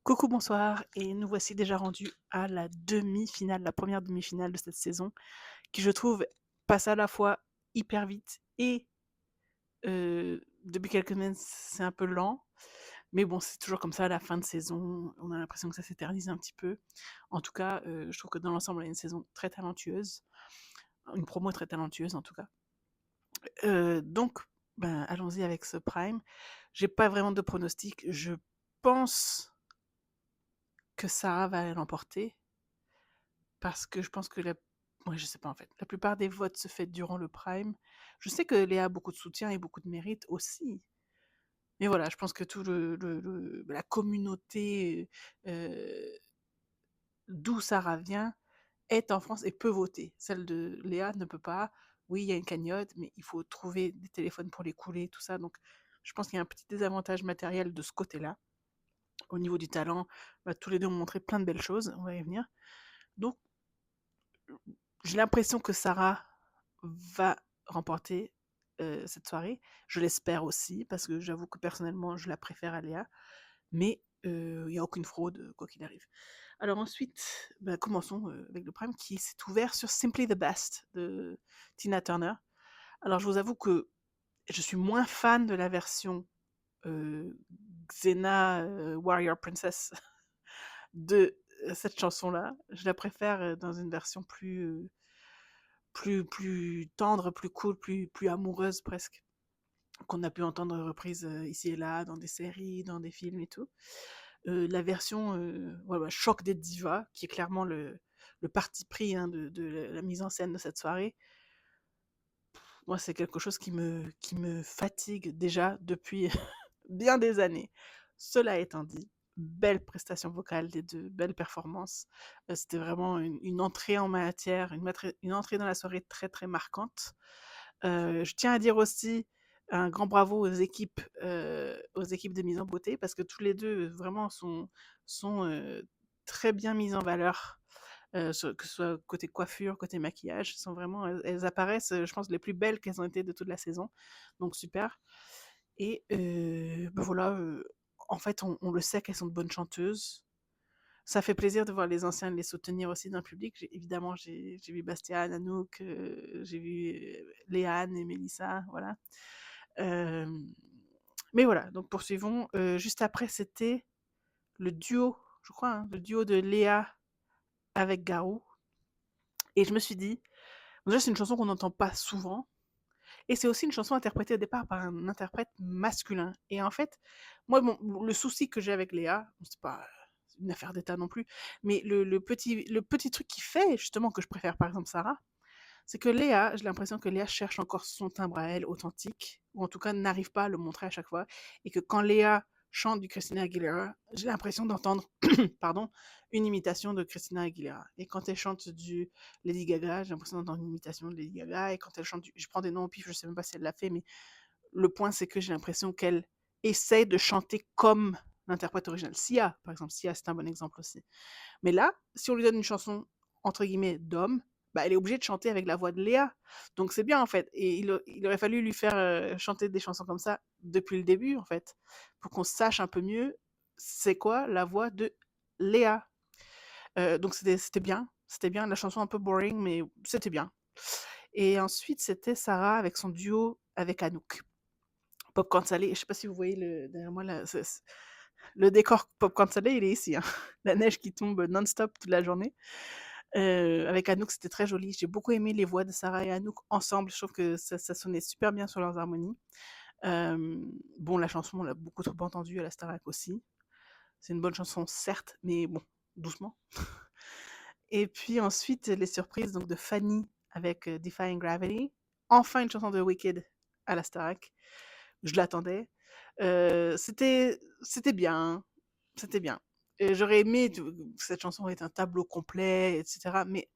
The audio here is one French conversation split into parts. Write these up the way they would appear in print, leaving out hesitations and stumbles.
Coucou, bonsoir, et nous voici déjà rendus à la demi-finale, la première demi-finale de cette saison, qui je trouve passe à la fois hyper vite et depuis quelques semaines c'est un peu lent, mais bon c'est toujours comme ça à la fin de saison, on a l'impression que ça s'éternise un petit peu. En tout cas, je trouve que dans l'ensemble, on a une saison très talentueuse, une promo très talentueuse en tout cas. Donc, ben, allons-y avec ce prime. J'ai pas vraiment de pronostic, je pense que Sarah va l'emporter. Parce que je pense que ouais, je sais pas en fait. La plupart des votes se fait durant le prime. Je sais que Léa a beaucoup de soutien et beaucoup de mérite aussi. Mais voilà, je pense que tout la communauté d'où Sarah vient est en France et peut voter. Celle de Léa ne peut pas. Oui, il y a une cagnotte, mais il faut trouver des téléphones pour les couler, tout ça. Donc, je pense qu'il y a un petit désavantage matériel de ce côté-là. Au niveau du talent, bah, tous les deux ont montré plein de belles choses. On va y venir. Donc, j'ai l'impression que Sarah va remporter cette soirée. Je l'espère aussi, parce que j'avoue que personnellement, je la préfère à Léa. Mais il n'y a aucune fraude, quoi qu'il arrive. Alors ensuite, bah, commençons avec le prime qui s'est ouvert sur Simply the Best de Tina Turner. Alors je vous avoue que je suis moins fan de la version Xena Warrior Princess de cette chanson-là. Je la préfère dans une version plus tendre, plus cool, plus amoureuse presque, qu'on a pu entendre reprise ici et là dans des séries, dans des films et tout. La version ouais, Choc des divas, qui est clairement le parti pris hein, de la mise en scène de cette soirée, moi c'est quelque chose qui me fatigue déjà depuis bien des années. Cela étant dit, belle prestation vocale des deux, belle performance. C'était vraiment une entrée en matière, une entrée dans la soirée très très marquante. Je tiens à dire aussi un grand bravo aux équipes de mise en beauté, parce que tous les deux vraiment sont très bien mises en valeur. Que ce soit côté coiffure, côté maquillage, sont vraiment, elles apparaissent, je pense, les plus belles qu'elles ont été de toute la saison. Donc super. Et ben voilà, en fait, on le sait qu'elles sont de bonnes chanteuses. Ça fait plaisir de voir les anciens les soutenir aussi dans le public. Évidemment, j'ai vu Bastian, Anouk, j'ai vu Léane et Mélissa, voilà. Euh, mais voilà, donc poursuivons. Juste après, c'était le duo, je crois, hein, le duo de Léa avec Garou. Et je me suis dit, déjà, c'est une chanson qu'on n'entend pas souvent. Et c'est aussi une chanson interprétée au départ par un interprète masculin. Et en fait, moi, le souci que j'ai avec Léa, c'est pas une affaire d'état non plus, mais le petit truc qui fait justement que je préfère par exemple Sarah, c'est que Léa, j'ai l'impression que Léa cherche encore son timbre à elle authentique, ou en tout cas n'arrive pas à le montrer à chaque fois, et que quand Léa chante du Christina Aguilera, j'ai l'impression d'entendre pardon, une imitation de Christina Aguilera. Et quand elle chante du Lady Gaga, j'ai l'impression d'entendre une imitation de Lady Gaga, et quand elle chante je prends des noms au pif, je sais même pas si elle l'a fait, mais le point c'est que j'ai l'impression qu'elle essaie de chanter comme l'interprète original. Sia, par exemple, Sia c'est un bon exemple aussi. Mais là, si on lui donne une chanson, entre guillemets, d'homme, bah, elle est obligée de chanter avec la voix de Léa. Donc c'est bien, en fait. Et il aurait fallu lui faire chanter des chansons comme ça depuis le début, en fait, pour qu'on sache un peu mieux c'est quoi la voix de Léa. Donc c'était bien. C'était bien. La chanson un peu boring, mais c'était bien. Et ensuite, c'était Sarah avec son duo avec Anouk. Popcorn salé. Je sais pas si vous voyez derrière moi là, le décor popcorn salé, il est ici. Hein. La neige qui tombe non-stop toute la journée. Avec Anouk, c'était très joli. J'ai beaucoup aimé les voix de Sarah et Anouk ensemble. Je trouve que ça sonnait super bien sur leurs harmonies. Bon, la chanson, on l'a beaucoup trop entendue à la Starac aussi. C'est une bonne chanson, certes, mais bon, doucement. Et puis ensuite, les surprises donc de Fanny avec Defying Gravity. Enfin, une chanson de Wicked à la Starac. Je l'attendais. C'était bien. C'était bien. J'aurais aimé que cette chanson ait un tableau complet, etc. Mais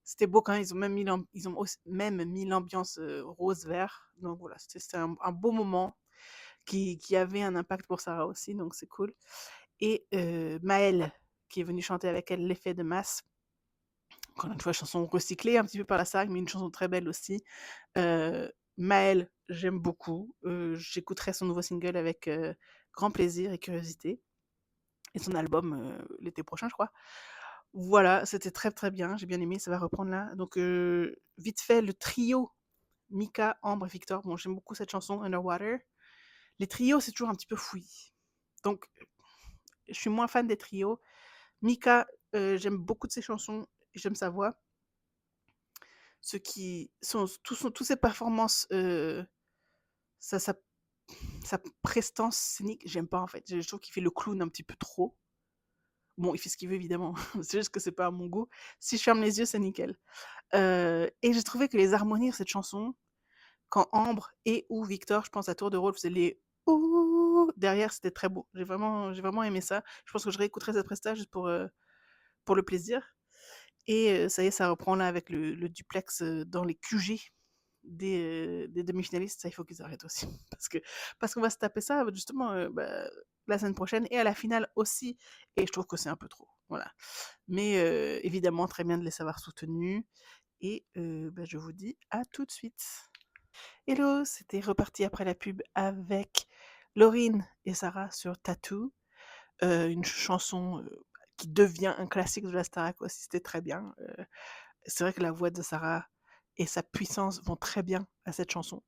c'était beau quand même. Ils ont même mis l'ambiance rose-vert. Donc voilà, c'était un beau moment qui avait un impact pour Sarah aussi. Donc c'est cool. Et Maëlle, qui est venue chanter avec elle l'effet de masse. Encore une fois, chanson recyclée un petit peu par la saga, mais une chanson très belle aussi. Maëlle, j'aime beaucoup. J'écouterai son nouveau single avec grand plaisir et curiosité. et son album, l'été prochain, je crois. Voilà, c'était très, très bien, j'ai bien aimé, ça va reprendre là. Donc vite fait, le trio Mika, Ambre et Victor, bon, j'aime beaucoup cette chanson Underwater. Les trios, c'est toujours un petit peu fouillis. Donc je suis moins fan des trios. Mika, j'aime beaucoup de ses chansons, j'aime sa voix. Ce qui tous ses performances, sa sa sa prestance scénique, j'aime pas en fait. Je trouve qu'il fait le clown un petit peu trop. Bon, il fait ce qu'il veut évidemment, c'est juste que c'est pas à mon goût. Si je ferme les yeux, c'est nickel. Et j'ai trouvé que les harmonies de cette chanson, quand Ambre et ou Victor, je pense à tour de rôle, faisaient les ouh derrière, c'était très beau. J'ai vraiment aimé ça. Je pense que je réécouterai cette presta juste pour le plaisir. Et ça y est, ça reprend là avec le duplex dans les QG des demi-finalistes. Ça, il faut qu'ils arrêtent aussi. Parce qu'on va se taper ça justement la semaine prochaine et à la finale aussi. Et je trouve que c'est un peu trop. Voilà. Mais évidemment, très bien de les savoir soutenus. Et je vous dis à tout de suite. Hello, c'était reparti après la pub avec Laurine et Sarah sur Tattoo, une chanson qui devient un classique de la Starac aussi, c'était très bien. C'est vrai que la voix de Sarah et sa puissance vont très bien à cette chanson.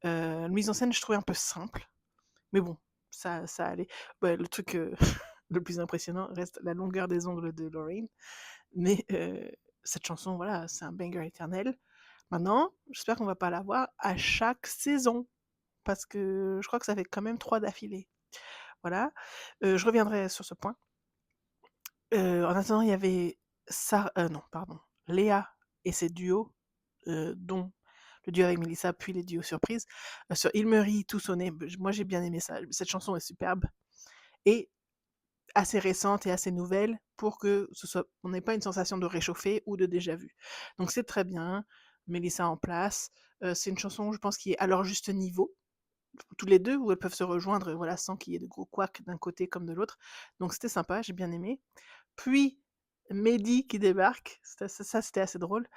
La mise en scène, je trouvais un peu simple, mais bon, ça allait. Ouais, le truc le plus impressionnant reste la longueur des ongles de Laurine, mais cette chanson, voilà, c'est un banger éternel. Maintenant, j'espère qu'on va pas la voir à chaque saison, parce que je crois que ça fait quand même 3 d'affilée. Voilà, je reviendrai sur ce point. En attendant, il y avait non, pardon, Léa et ses duos, dont le duo avec Mélissa, puis les duos surprises. Sur Il me rit, tout sonner, moi j'ai bien aimé ça. Cette chanson est superbe et assez récente et assez nouvelle pour que on n'ait pas une sensation de réchauffé ou de déjà vu. Donc c'est très bien, Mélissa en place. C'est une chanson, je pense, qui est à leur juste niveau, tous les deux, où elles peuvent se rejoindre, voilà, sans qu'il y ait de gros couacs d'un côté comme de l'autre. Donc c'était sympa, j'ai bien aimé. Puis Mehdi qui débarque, ça c'était assez drôle,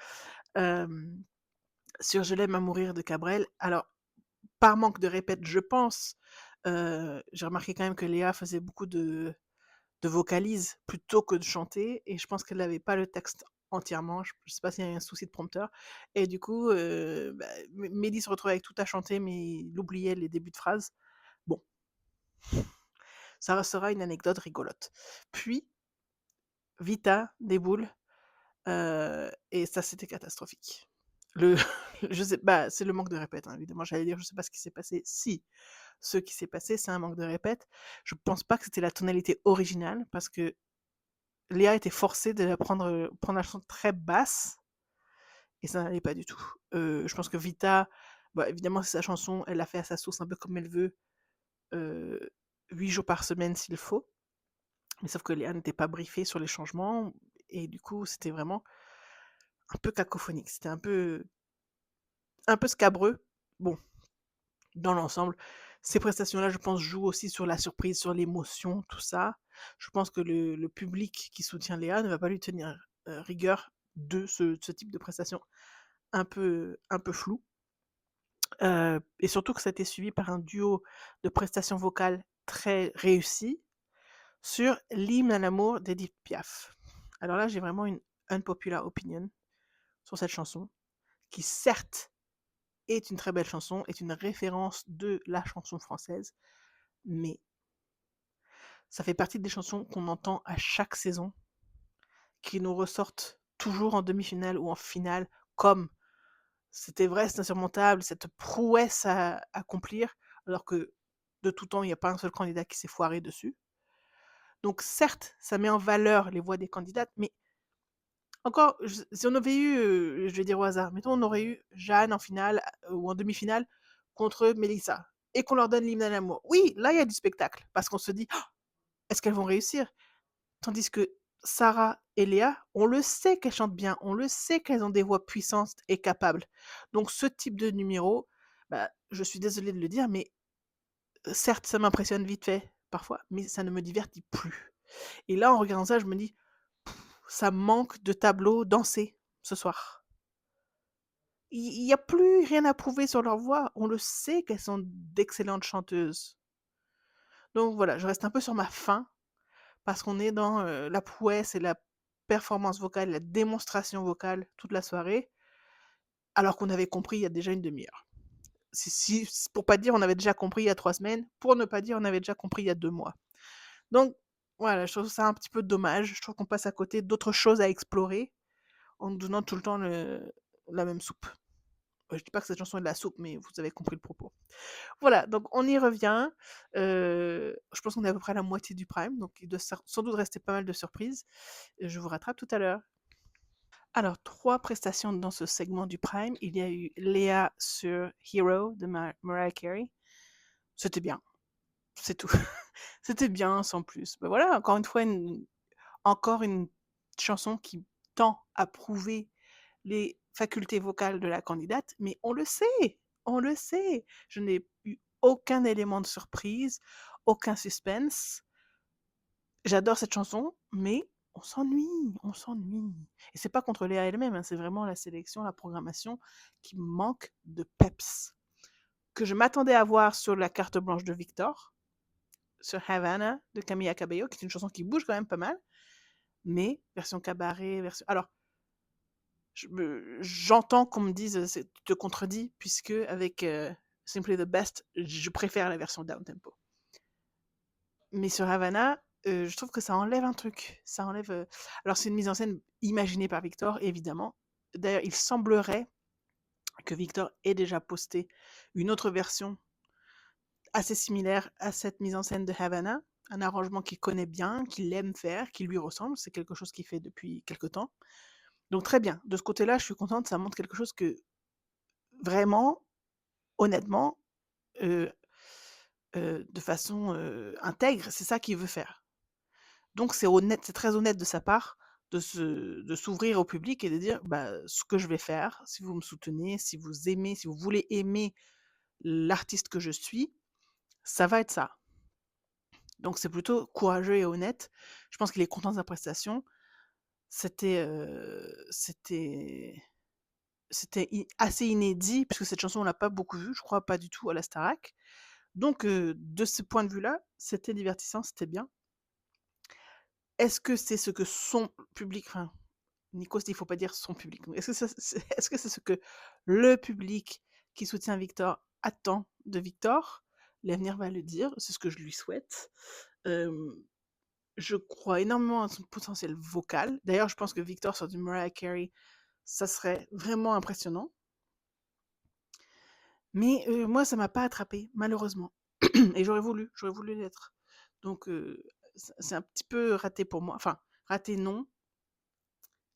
sur Je l'aime à mourir de Cabrel. Alors, par manque de répète, je pense, j'ai remarqué quand même que Léa faisait beaucoup de vocalises plutôt que de chanter, et je pense qu'elle n'avait pas le texte entièrement. Je sais pas s'il y a un souci de prompteur. Et du coup, Mehdi se retrouvait avec tout à chanter, mais il oubliait les débuts de phrases. Bon, ça restera une anecdote rigolote. Puis, Vita déboule, et ça, c'était catastrophique. Le je sais bah, c'est le manque de répète, hein, évidemment. J'allais dire, je sais pas ce qui s'est passé. Si, ce qui s'est passé, c'est un manque de répète. Je pense pas que c'était la tonalité originale, parce que Léa était forcée de la prendre la chanson très basse, et ça n'allait pas du tout. Je pense que Vita, bah, évidemment, c'est sa chanson, elle l'a fait à sa sauce, un peu comme elle veut, heu, 8 jours par semaine s'il faut. Mais sauf que Léa n'était pas briefée sur les changements, et du coup, c'était vraiment un peu cacophonique. C'était un peu scabreux. Bon, dans l'ensemble, ces prestations-là, je pense, jouent aussi sur la surprise, sur l'émotion, tout ça. Je pense que le public qui soutient Léa ne va pas lui tenir rigueur de ce type de prestation un peu flou. Et surtout que ça a été suivi par un duo de prestations vocales très réussi sur l'hymne à l'amour d'Edith Piaf. Alors là, j'ai vraiment une unpopular opinion sur cette chanson, qui certes est une très belle chanson, est une référence de la chanson française, mais ça fait partie des chansons qu'on entend à chaque saison, qui nous ressortent toujours en demi-finale ou en finale, comme c'était vrai, c'est insurmontable, cette prouesse à accomplir, alors que de tout temps, il n'y a pas un seul candidat qui s'est foiré dessus. Donc certes, ça met en valeur les voix des candidates, mais encore, si on avait eu, je vais dire au hasard, mettons on aurait eu Jeanne en finale ou en demi-finale contre Mélissa, et qu'on leur donne l'hymne à l'amour. Oui, là il y a du spectacle, parce qu'on se dit, oh, est-ce qu'elles vont réussir? Tandis que Sarah et Léa, on le sait qu'elles chantent bien, on le sait qu'elles ont des voix puissantes et capables. Donc ce type de numéro, bah, je suis désolée de le dire, mais certes, ça m'impressionne vite fait, parfois, mais ça ne me divertit plus. Et là, en regardant ça, je me dis, ça manque de tableau dansé ce soir. Il n'y a plus rien à prouver sur leur voix. On le sait qu'elles sont d'excellentes chanteuses. Donc voilà, je reste un peu sur ma faim, parce qu'on est dans la prouesse et la performance vocale, la démonstration vocale toute la soirée, alors qu'on avait compris il y a déjà une demi-heure. Pour pas dire on avait déjà compris il y a 3 semaines, pour ne pas dire on avait déjà compris il y a 2 mois. Donc voilà, je trouve ça un petit peu dommage. Je trouve qu'on passe à côté d'autres choses à explorer en nous donnant tout le temps la même soupe. Je dis pas que cette chanson est de la soupe, mais vous avez compris le propos. Voilà, donc on y revient. Je pense qu'on est à peu près à la moitié du prime, donc il doit sans doute rester pas mal de surprises. Je vous rattrape tout à l'heure. Alors, 3 prestations dans ce segment du prime. Il y a eu Léa sur Hero de Mariah Carey. C'était bien, c'est tout. C'était bien, sans plus. Ben voilà, encore une fois, encore une chanson qui tend à prouver les facultés vocales de la candidate, mais on le sait, on le sait. Je n'ai eu aucun élément de surprise, aucun suspense. J'adore cette chanson, mais on s'ennuie, on s'ennuie. Et c'est pas contre Léa elle-même, hein, c'est vraiment la sélection, la programmation qui manque de peps. Que je m'attendais à voir sur la carte blanche de Victor, sur Havana de Camila Cabello, qui est une chanson qui bouge quand même pas mal, mais version cabaret, version... Alors, j'entends qu'on me dise, tu te contredis, puisque avec Simply the Best, je préfère la version down tempo. Mais sur Havana, je trouve que ça enlève un truc. Ça enlève. Alors, c'est une mise en scène imaginée par Victor, évidemment. D'ailleurs, il semblerait que Victor ait déjà posté une autre version assez similaire à cette mise en scène de Havana. Un arrangement qu'il connaît bien, qu'il aime faire, qui lui ressemble. C'est quelque chose qu'il fait depuis quelque temps. Donc, très bien. De ce côté-là, je suis contente. Ça montre quelque chose que vraiment, honnêtement, de façon intègre, c'est ça qu'il veut faire. Donc c'est honnête, c'est très honnête de sa part de s'ouvrir au public et de dire bah, ce que je vais faire, si vous me soutenez, si vous aimez, si vous voulez aimer l'artiste que je suis, ça va être ça. Donc c'est plutôt courageux et honnête. Je pense qu'il est content de sa prestation. C'était assez inédit, puisque cette chanson, on l'a pas beaucoup vue, je crois pas du tout à la Starac. Donc, de ce point de vue-là, c'était divertissant, c'était bien. Est-ce que c'est ce que son public, enfin, Nikos dit il faut pas dire son public. Est-ce que c'est ce que le public qui soutient Victor attend de Victor? L'avenir va le dire, c'est ce que je lui souhaite. Je crois énormément à son potentiel vocal. D'ailleurs, je pense que Victor sur du Mariah Carey, ça serait vraiment impressionnant. Mais moi, ça m'a pas attrapé, malheureusement. Et j'aurais voulu l'être. Donc, c'est un petit peu raté pour moi. Enfin, raté non.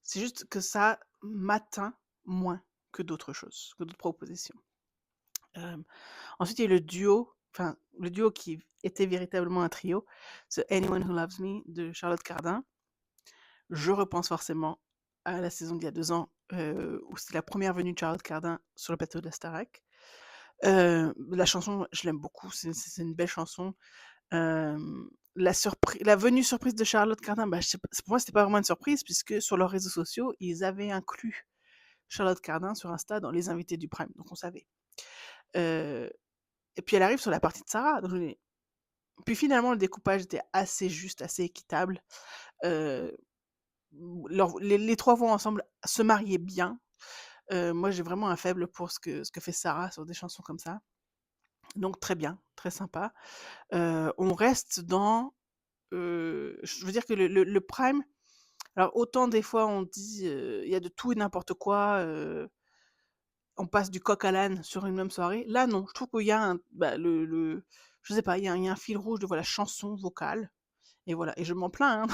C'est juste que ça m'atteint moins que d'autres choses, que d'autres propositions. Ensuite, il y a le duo qui était véritablement un trio, c'est Anyone Who Loves Me de Charlotte Cardin. Je repense forcément à la saison d'il y a 2 ans, où c'était la première venue de Charlotte Cardin sur le plateau de la Starac. La chanson, je l'aime beaucoup, c'est une belle chanson. La venue surprise de Charlotte Cardin, bah, pour moi, c'était pas vraiment une surprise, puisque sur leurs réseaux sociaux, ils avaient inclus Charlotte Cardin sur Insta dans les invités du Prime, donc on savait. Et puis elle arrive sur la partie de Sarah. Puis finalement, le découpage était assez juste, assez équitable. Les 3 voix ensemble se mariaient bien. Moi, j'ai vraiment un faible pour ce que fait Sarah sur des chansons comme ça. Donc très bien, très sympa. On reste dans... je veux dire que le Prime... Alors autant des fois on dit il y a de tout et n'importe quoi, on passe du coq à l'âne sur une même soirée. Là non, je trouve qu'il y a je sais pas, il y a un fil rouge de voilà, chanson vocale. Et voilà, et je m'en plains, hein,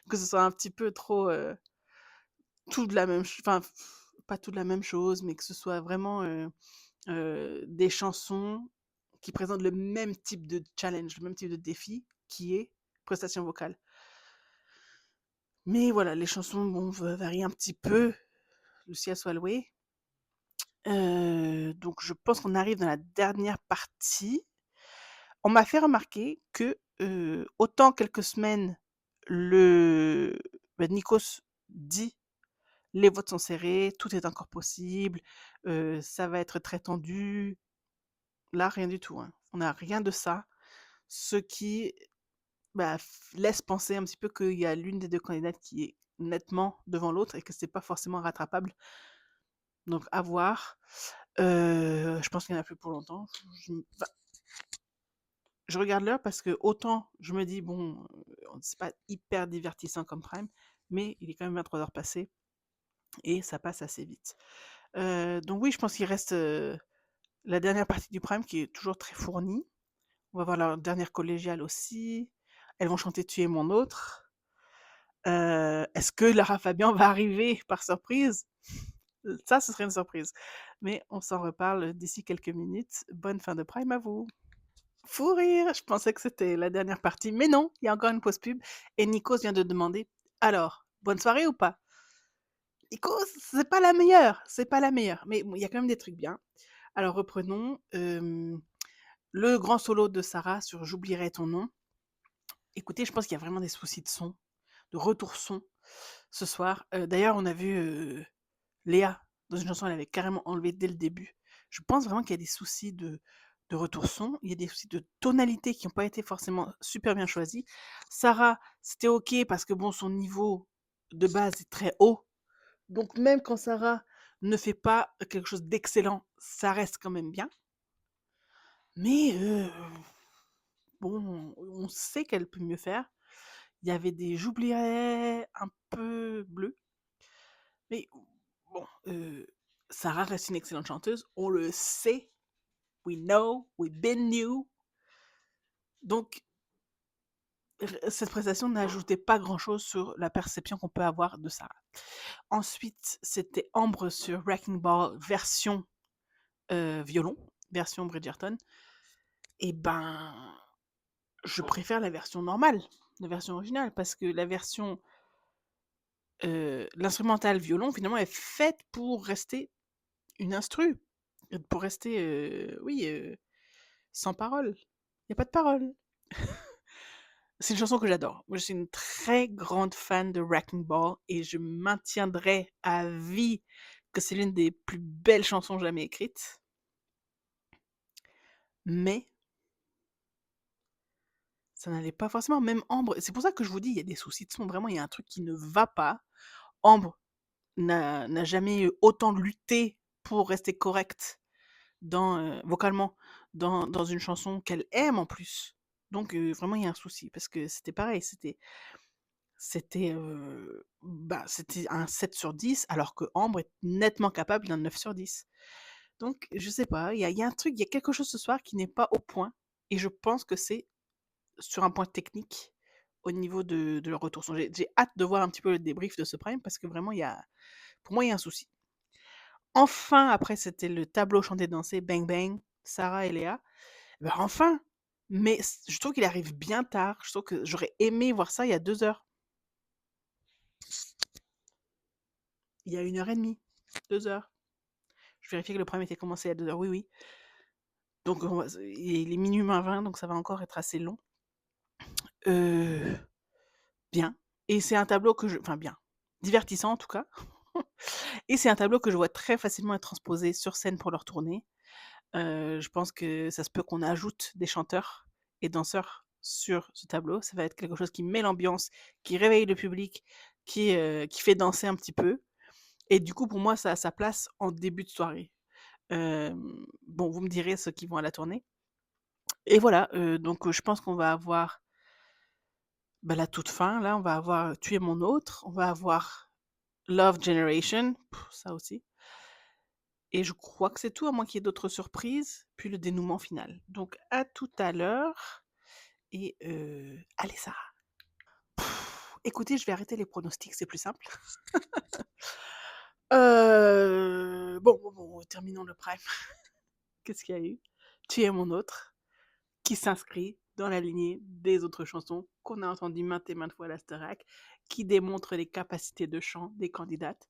que ce soit un petit peu trop tout de la même enfin pas tout de la même chose, mais que ce soit vraiment des chansons qui présentent le même type de challenge, le même type de défi, qui est prestation vocale. Mais voilà, les chansons bon, varient un petit peu, le ciel soit loué. Donc je pense qu'on arrive dans la dernière partie. On m'a fait remarquer que, autant quelques semaines, Nikos dit: «Les votes sont serrés, tout est encore possible, ça va être très tendu». Là, rien du tout, hein. On n'a rien de ça. Ce qui bah, laisse penser un petit peu qu'il y a l'une des 2 candidates qui est nettement devant l'autre et que c'est pas forcément rattrapable. Donc à voir. Je pense qu'il y en a plus pour longtemps. Je regarde l'heure parce que autant je me dis: «Bon, c'est pas hyper divertissant comme prime», mais il est quand même 23 heures passées et ça passe assez vite. Donc oui, je pense qu'il reste, la dernière partie du prime qui est toujours très fournie. On va voir leur dernière collégiale aussi. Elles vont chanter «Tu es mon autre». Est-ce que Lara Fabian va arriver par surprise? Ça, ce serait une surprise. Mais on s'en reparle d'ici quelques minutes. Bonne fin de prime à vous. Fou rire! Je pensais que c'était la dernière partie, mais non, il y a encore une pause pub et Nikos vient de demander: «Alors, bonne soirée ou pas?» Nikos, c'est pas la meilleure, c'est pas la meilleure, mais bon, il y a quand même des trucs bien. Alors reprenons, le grand solo de Sarah sur «J'oublierai ton nom». Écoutez, je pense qu'il y a vraiment des soucis de son, de retour son ce soir. D'ailleurs, on a vu, Léa, dans une chanson, elle avait carrément enlevé dès le début. Je pense vraiment qu'il y a des soucis de retour son, il y a des soucis de tonalité qui n'ont pas été forcément super bien choisis. Sarah, c'était OK parce que bon, son niveau de base est très haut. Donc même quand Sarah ne fait pas quelque chose d'excellent, ça reste quand même bien. Mais bon, on sait qu'elle peut mieux faire. Il y avait des j'oublierais un peu bleus. Mais bon, Sarah reste une excellente chanteuse, on le sait, we know, we been knew. Donc, cette prestation n'ajoutait pas grand-chose sur la perception qu'on peut avoir de Sarah. Ensuite, c'était Ambre sur Wrecking Ball version violon, version Bridgerton. Et ben, je préfère la version normale, la version originale, parce que la version l'instrumental violon, finalement, est faite pour rester une instru, pour rester, oui, sans parole. Il y a pas de parole. C'est une chanson que j'adore. Moi, je suis une très grande fan de Wrecking Ball et je maintiendrai à vie que c'est l'une des plus belles chansons jamais écrites. Mais ça n'allait pas forcément. Même Ambre, c'est pour ça que je vous dis, il y a des soucis de son. Vraiment, il y a un truc qui ne va pas. Ambre n'a jamais autant lutté pour rester correcte vocalement dans une chanson qu'elle aime en plus. Donc vraiment, il y a un souci parce que c'était pareil. C'était un 7 sur 10 alors que Ambre est nettement capable d'un 9 sur 10. Donc je sais pas, il y a un truc, il y a quelque chose ce soir qui n'est pas au point et je pense que c'est sur un point technique au niveau de leur retour son. J'ai hâte de voir un petit peu le débrief de ce prime parce que vraiment pour moi il y a un souci. Enfin, après c'était le tableau chanté dansé Bang Bang, Sarah et Léa. Bah, enfin! Mais je trouve qu'il arrive bien tard. Je trouve que j'aurais aimé voir ça il y a 2 heures. Il y a 1 heure et demie, 2 heures. Je vérifie que le premier était commencé à 2 heures. Oui, oui. Donc il est minuit moins 20, donc ça va encore être assez long. Bien. Et c'est un tableau enfin bien, divertissant en tout cas. Et c'est un tableau que je vois très facilement être transposé sur scène pour leur tournée. Je pense que ça se peut qu'on ajoute des chanteurs et danseurs sur ce tableau. Ça va être quelque chose qui met l'ambiance, qui réveille le public, qui fait danser un petit peu. Et du coup, pour moi, ça a sa place en début de soirée. Bon, vous me direz ceux qui vont à la tournée. Et voilà, donc je pense qu'on va avoir, bah, la toute fin, là, on va avoir Tu es mon autre, on va avoir Love Generation, ça aussi. Et je crois que c'est tout, à moins qu'il y ait d'autres surprises, puis le dénouement final. Donc à tout à l'heure et allez Sarah. Écoutez, je vais arrêter les pronostics, c'est plus simple. Bon, terminons le prime. Qu'est-ce qu'il y a eu? Tu es mon autre, qui s'inscrit dans la lignée des autres chansons qu'on a entendues maintes et maintes fois à la Starac, qui démontrent les capacités de chant des candidates.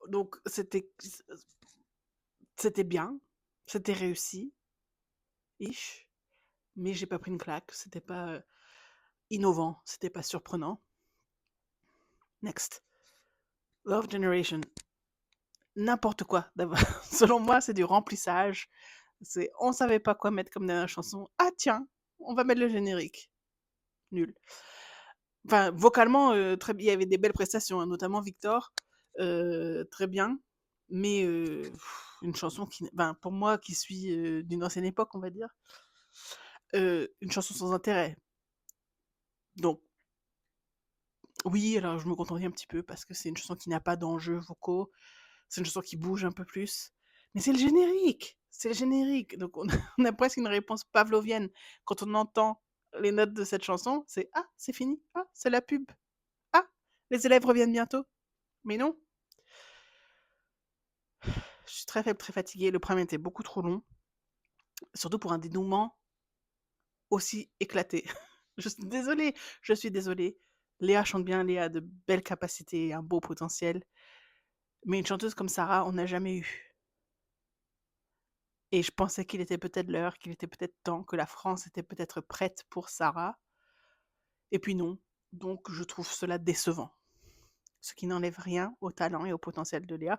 Donc c'était bien, c'était réussi, ish, mais j'ai pas pris une claque, c'était pas innovant, c'était pas surprenant. Next. Love Generation. N'importe quoi. Selon moi, c'est du remplissage. On savait pas quoi mettre comme dernière chanson. Ah tiens, on va mettre le générique. nul. Enfin, vocalement, très il y avait des belles prestations, hein, notamment Victor, très bien, mais une chanson qui enfin, pour moi qui suis, d'une ancienne époque, on va dire, une chanson sans intérêt. Donc oui, alors je me contentais un petit peu parce que c'est une chanson qui n'a pas d'enjeux vocaux, c'est une chanson qui bouge un peu plus, mais c'est le générique! C'est le générique, donc on a on a presque une réponse pavlovienne. Quand on entend les notes de cette chanson, c'est: «Ah, c'est fini. Ah, c'est la pub. Ah, les élèves reviennent bientôt». Mais non, je suis très faible, très fatiguée. Le programme était beaucoup trop long, surtout pour un dénouement aussi éclaté. Je suis désolée. Léa chante bien, Léa a de belles capacités, un beau potentiel, mais une chanteuse comme Sarah, on n'a jamais eu. Et je pensais qu'il était peut-être l'heure, qu'il était peut-être temps, que la France était peut-être prête pour Sarah, et puis non. Donc je trouve cela décevant. Ce qui n'enlève rien au talent et au potentiel de Léa.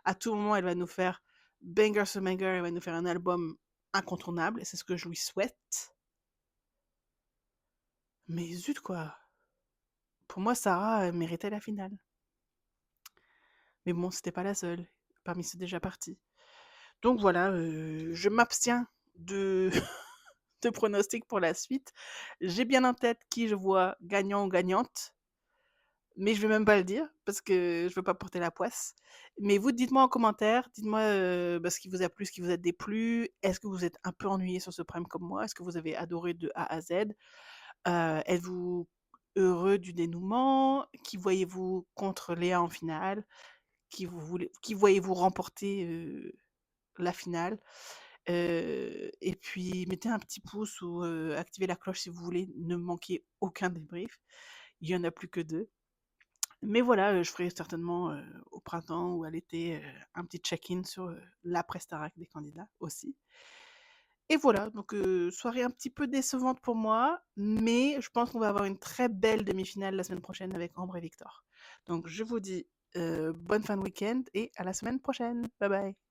À tout moment, elle va nous faire banger sur banger, elle va nous faire un album incontournable, et c'est ce que je lui souhaite. Mais zut quoi, pour moi, Sarah méritait la finale. Mais bon, c'était pas la seule, parmi ceux déjà partis. Donc voilà, je m'abstiens de de pronostics pour la suite. J'ai bien en tête qui je vois gagnant ou gagnante, mais je vais même pas le dire parce que je veux pas porter la poisse. Mais vous, dites-moi en commentaire, dites-moi ce qui vous a plu, ce qui vous a déplu. Est-ce que vous êtes un peu ennuyé sur ce problème comme moi? Est-ce que vous avez adoré de A à Z? Êtes-vous heureux du dénouement? Qui voyez-vous contre Léa en finale? Qui voyez-vous remporter la finale? Et puis mettez un petit pouce ou activez la cloche si vous voulez ne manquer aucun débrief. Il y en a plus que 2. Mais voilà, je ferai certainement, au printemps ou à l'été, un petit check-in sur, l'après Starac des candidats aussi. Et voilà, donc soirée un petit peu décevante pour moi, mais je pense qu'on va avoir une très belle demi-finale la semaine prochaine avec Ambre et Victor. Donc je vous dis, bonne fin de week-end et à la semaine prochaine. Bye bye.